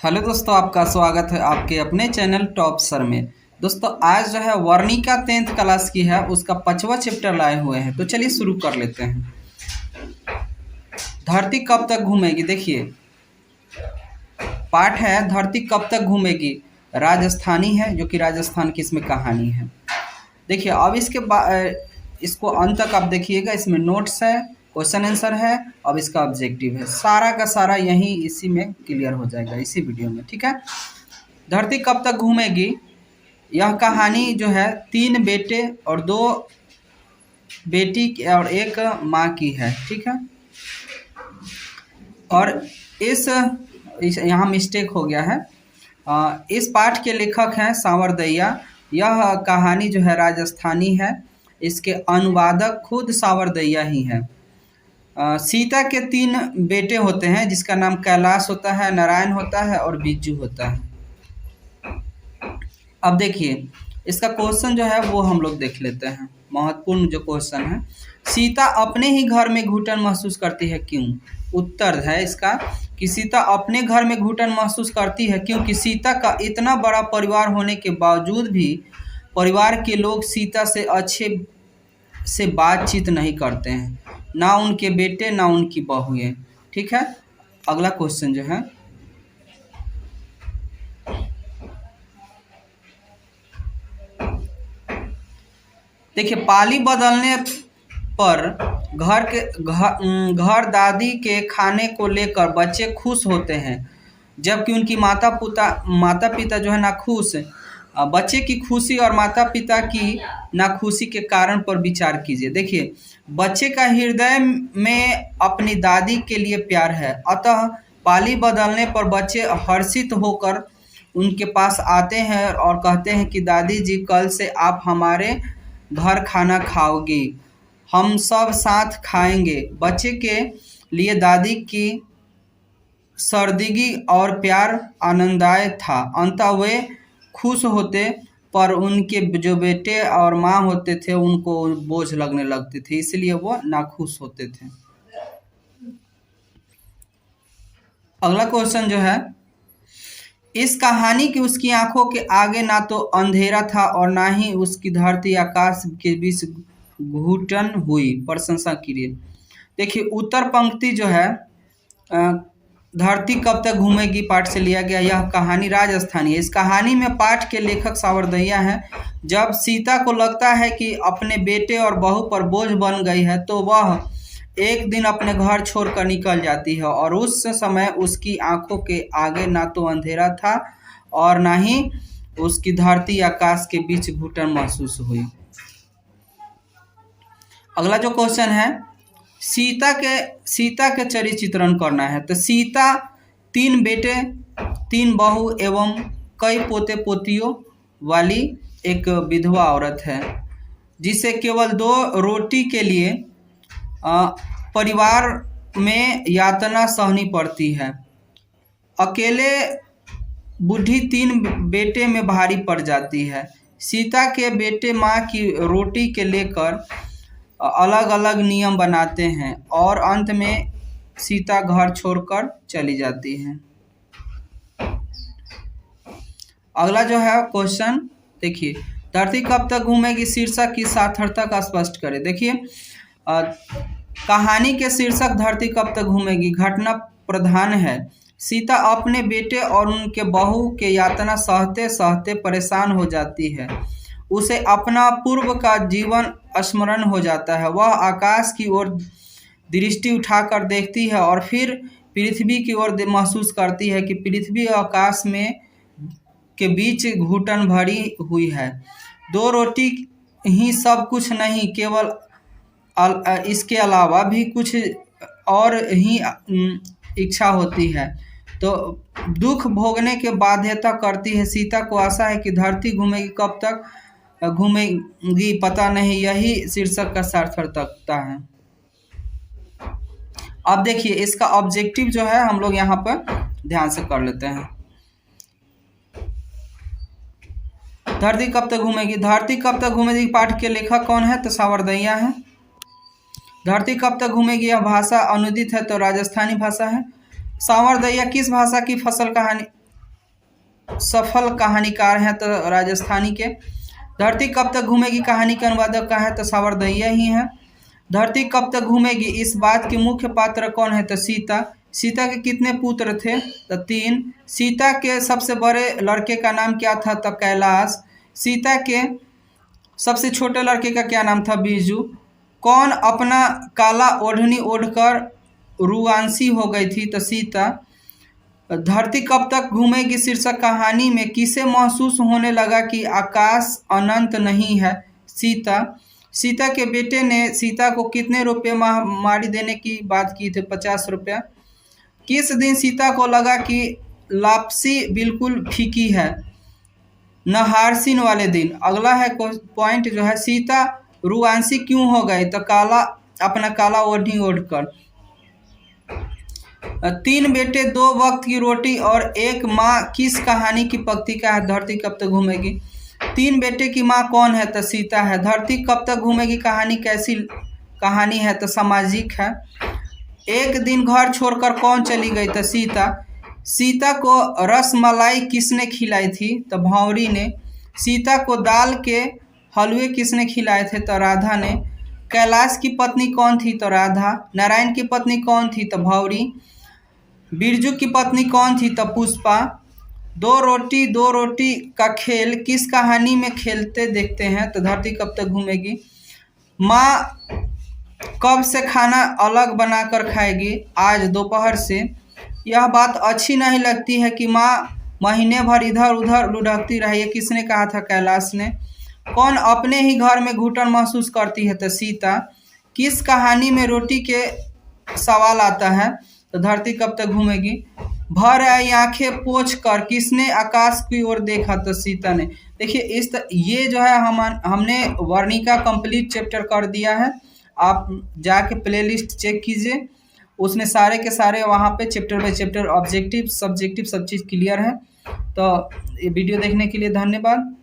Hello दोस्तों, आपका स्वागत है आपके अपने चैनल टॉप सर में। दोस्तों आज जो है वर्णिका 10th क्लास की है, उसका 5वां चैप्टर लाए हुए हैं। तो चलिए शुरू कर लेते हैं। धरती कब तक घूमेगी। देखिए पाठ है धरती कब तक घूमेगी, राजस्थानी है, जो कि राजस्थान की इसमें कहानी है। देखिए अब इसको अंत तक आप देखिएगा। इसमें नोट्स है, क्वेश्चन आंसर है, अब इसका ऑब्जेक्टिव है। सारा का सारा यही इसी में क्लियर हो जाएगा, इसी वीडियो में। ठीक है, धरती कब तक घूमेगी, यह कहानी जो है 3 बेटे और 2 बेटी और 1 माँ की है। ठीक है, और इस यहाँ मिस्टेक हो गया है। इस पाठ के लेखक हैं सावरदैया। यह कहानी जो है राजस्थानी है, इसके अनुवादक खुद सावरदैया ही है। सीता के 3 बेटे होते हैं, जिसका नाम कैलाश होता है, नारायण होता है और बिज्जू होता है। अब देखिए इसका क्वेश्चन जो है वो हम लोग देख लेते हैं। महत्वपूर्ण जो क्वेश्चन है, सीता अपने ही घर में घुटन महसूस करती है क्यों। उत्तर है इसका कि सीता अपने घर में घुटन महसूस करती है क्योंकि सीता का इतना बड़ा परिवार होने के बावजूद भी परिवार के लोग सीता से अच्छे से बातचीत नहीं करते हैं, ना उनके बेटे ना उनकी बहुएं। ठीक है, अगला क्वेश्चन जो है, देखिए पाली बदलने पर घर दादी के खाने को लेकर बच्चे खुश होते हैं, जबकि उनकी माता पिता जो है नाखुश। बच्चे की खुशी और माता पिता की नाखुशी के कारण पर विचार कीजिए। देखिए बच्चे का हृदय में अपनी दादी के लिए प्यार है, अतः पाली बदलने पर बच्चे हर्षित होकर उनके पास आते हैं और कहते हैं कि दादी जी कल से आप हमारे घर खाना खाओगी, हम सब साथ खाएंगे। बच्चे के लिए दादी की सर्दिगी और प्यार आनंददायक था। अंततः वे खुश होते, पर उनके जो बेटे और माँ होते थे उनको बोझ लगने लगते थे, इसलिए वो नाखुश होते थे। अगला क्वेश्चन जो है, इस कहानी की उसकी आंखों के आगे ना तो अंधेरा था और ना ही उसकी धरती आकाश के बीच घुटन हुई। प्रशंसा कीजिए। देखिए उत्तर पंक्ति जो है धरती कब तक घूमेगी पाठ से लिया गया। यह कहानी राजस्थानी है। इस कहानी में पाठ के लेखक सावरदैया हैं। जब सीता को लगता है कि अपने बेटे और बहू पर बोझ बन गई है, तो वह एक दिन अपने घर छोड़कर निकल जाती है और उस समय उसकी आंखों के आगे ना तो अंधेरा था और ना ही उसकी धरती आकाश के बीच घुटन महसूस हुई। अगला जो क्वेश्चन है, सीता के चरित्र चित्रण करना है। तो सीता 3 बेटे 3 बहू एवं कई पोते पोतियों वाली एक विधवा औरत है, जिसे केवल 2 रोटी के लिए परिवार में यातना सहनी पड़ती है। अकेले बूढ़ी 3 बेटे में भारी पड़ जाती है। सीता के बेटे माँ की रोटी के लेकर अलग अलग नियम बनाते हैं और अंत में सीता घर छोड़कर चली जाती है। अगला जो है क्वेश्चन, देखिए धरती कब तक घूमेगी शीर्षक की सार्थकता का स्पष्ट करें। देखिए कहानी के शीर्षक धरती कब तक घूमेगी घटना प्रधान है। सीता अपने बेटे और उनके बहू के यातना सहते सहते परेशान हो जाती है। उसे अपना पूर्व का जीवन स्मरण हो जाता है। वह आकाश की ओर दृष्टि उठाकर देखती है और फिर पृथ्वी की ओर महसूस करती है कि पृथ्वी और आकाश में के बीच घुटन भरी हुई है। 2 रोटी ही सब कुछ नहीं, केवल इसके अलावा भी कुछ और ही इच्छा होती है, तो दुख भोगने के बाध्यता करती है। सीता को आशा है कि धरती घूमेगी, कब तक घूमेगी पता नहीं। यही शीर्षक का सार्थकता है। अब देखिए इसका ऑब्जेक्टिव जो है हम लोग यहाँ पर ध्यान से कर लेते हैं। धरती कब तक घूमेगी, धरती कब तक घूमेगी पाठ के लेखक कौन है, तो सावरदैया है। धरती कब तक घूमेगी, यह भाषा अनुदित है, तो राजस्थानी भाषा है। सावरदैया किस भाषा की फसल कहानी सफल कहानीकार हैं तो राजस्थानी के। धरती कब तक घूमेगी कहानी के अनुवादक का है तो सावरदैया ही है। धरती कब तक घूमेगी इस बात के मुख्य पात्र कौन है तो सीता। सीता के कितने पुत्र थे तो 3। सीता के सबसे बड़े लड़के का नाम क्या था तो कैलाश। सीता के सबसे छोटे लड़के का क्या नाम था बिरजू। कौन अपना काला ओढ़नी ओढ़कर रुआंसी हो गई थी तो सीता। धरती कब तक घूमेगी शीर्षक कहानी में किसे महसूस होने लगा कि आकाश अनंत नहीं है। सीता। सीता के बेटे ने सीता को कितने रुपए महामारी देने की बात की थी 50 रुपया। किस दिन सीता को लगा कि लापसी बिल्कुल फीकी है नहारसिन वाले दिन। अगला है पॉइंट जो है सीता रुआंसी क्यों हो गई तो अपना काला ओढ़नी ओढ़कर। 3 बेटे 2 वक्त की रोटी और एक माँ किस कहानी की पत्रिका है धरती कब तक घूमेगी। 3 बेटे की माँ कौन है तो सीता है। धरती कब तक घूमेगी कहानी कैसी कहानी है तो सामाजिक है। एक दिन घर छोड़कर कौन चली गई तो सीता। सीता को रसमलाई किसने खिलाई थी तो भंवरी ने। सीता को दाल के हलवे किसने खिलाए थे तो राधा ने। कैलाश की पत्नी कौन थी तो राधा। नारायण की पत्नी कौन थी तो भंवरी। बिरजू की पत्नी कौन थी तो पुष्पा। 2 रोटी का खेल किस कहानी में खेलते देखते हैं तो धरती कब तक घूमेगी। माँ कब से खाना अलग बनाकर खाएगी आज दोपहर से। यह बात अच्छी नहीं लगती है कि माँ महीने भर इधर उधर लुढ़कती रही है किसने कहा था कैलाश ने। कौन अपने ही घर में घुटन महसूस करती है तो सीता। किस कहानी में रोटी के सवाल आता है तो धरती कब तक घूमेगी। भर आई आंखें पोंछ कर किसने आकाश की ओर देखा तो सीता ने। देखिए ये जो है हमने वर्णिका कंप्लीट चैप्टर कर दिया है। आप जाके प्लेलिस्ट चेक कीजिए उसमें सारे के सारे वहाँ पे chapter by chapter objective subjective सब चीज़ क्लियर है। तो ये वीडियो देखने के लिए धन्यवाद।